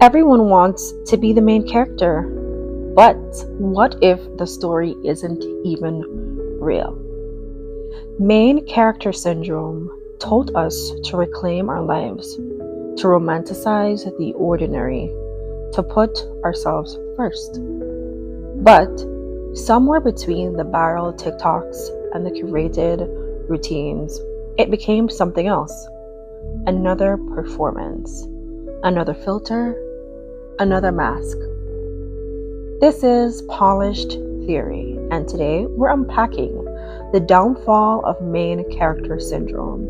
Everyone wants to be the main character, but what if the story isn't even real? Main character syndrome told us to reclaim our lives, to romanticize the ordinary, to put ourselves first. But somewhere between the viral TikToks and the curated routines, it became something else. Another performance, another filter, another mask. This is Polished Theory, and today we're unpacking the downfall of main character syndrome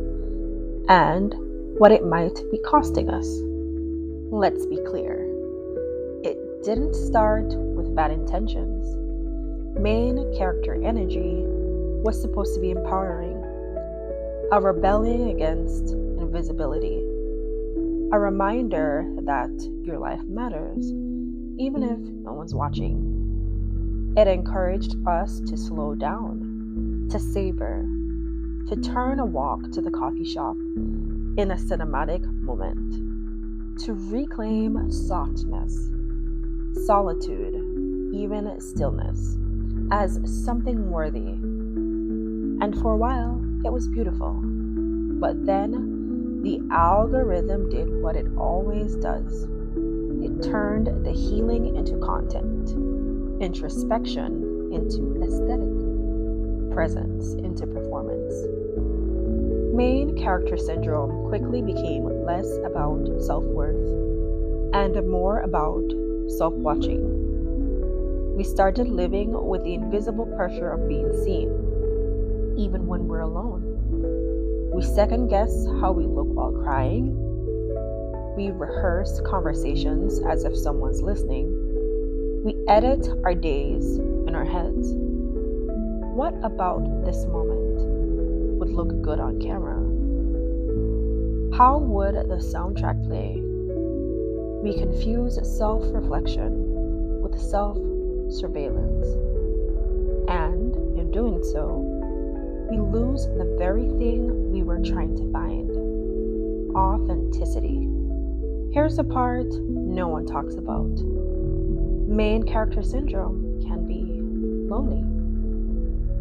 and what it might be costing us. Let's be clear, it didn't start with bad intentions. Main character energy was supposed to be empowering, a rebellion against invisibility, a reminder that your life matters, even if no one's watching. It encouraged us to slow down, to savor, to turn a walk to the coffee shop in a cinematic moment, to reclaim softness, solitude, even stillness as something worthy. And for a while, it was beautiful. But then, the algorithm did what it always does. It turned the healing into content, introspection into aesthetic, presence into performance. Main character syndrome quickly became less about self-worth and more about self-watching. We started living with the invisible pressure of being seen, even when we're alone. We second-guess how we look while crying. We rehearse conversations as if someone's listening. We edit our days in our heads. What about this moment would look good on camera? How would the soundtrack play? We confuse self-reflection with self-surveillance. And in doing so, we lose the very thing we were trying to find: authenticity. Here's the part no one talks about. Main character syndrome can be lonely.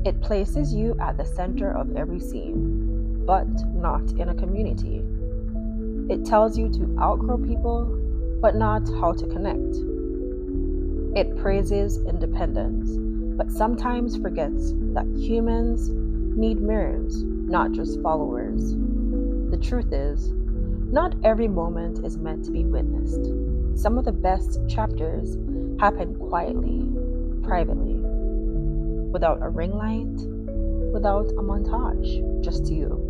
It places you at the center of every scene, but not in a community. It tells you to outgrow people, but not how to connect. It praises independence, but sometimes forgets that humans need mirrors, not just followers. The truth is, not every moment is meant to be witnessed. Some of the best chapters happen quietly, privately, without a ring light, without a montage, just you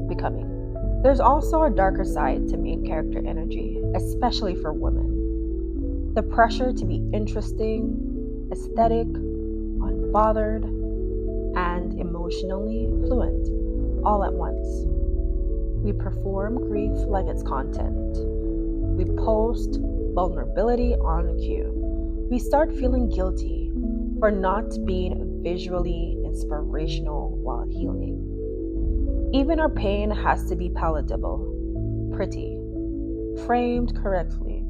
becoming. There's also a darker side to main character energy, especially for women. The pressure to be interesting, aesthetic, unbothered, and emotionally fluent all at once. We perform grief like it's content. We post vulnerability on cue. We start feeling guilty for not being visually inspirational while healing. Even our pain has to be palatable, pretty, framed correctly.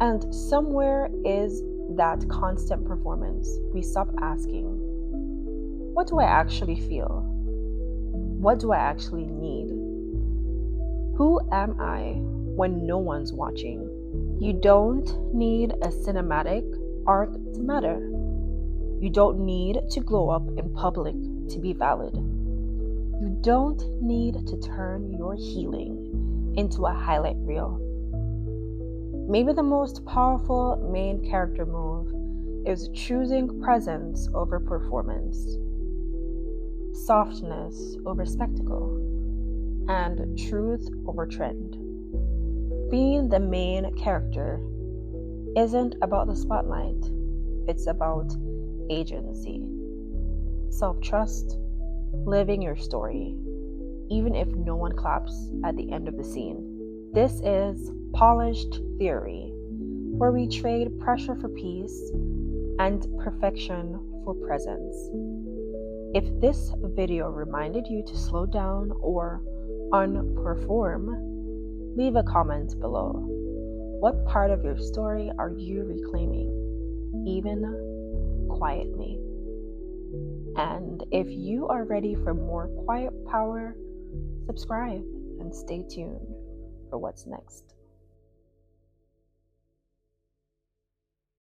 And somewhere is that constant performance. We stop asking, what do I actually feel? What do I actually need? Who am I when no one's watching? You don't need a cinematic arc to matter. You don't need to glow up in public to be valid. You don't need to turn your healing into a highlight reel. Maybe the most powerful main character move is choosing presence over performance, softness over spectacle, and truth over trend. Being the main character isn't about the spotlight, it's about agency, self-trust, living your story, even if no one claps at the end of the scene. This is Polished Theory, where we trade pressure for peace and perfection for presence. If this video reminded you to slow down or unperform, leave a comment below. What part of your story are you reclaiming, even quietly? And if you are ready for more quiet power, subscribe and stay tuned for what's next.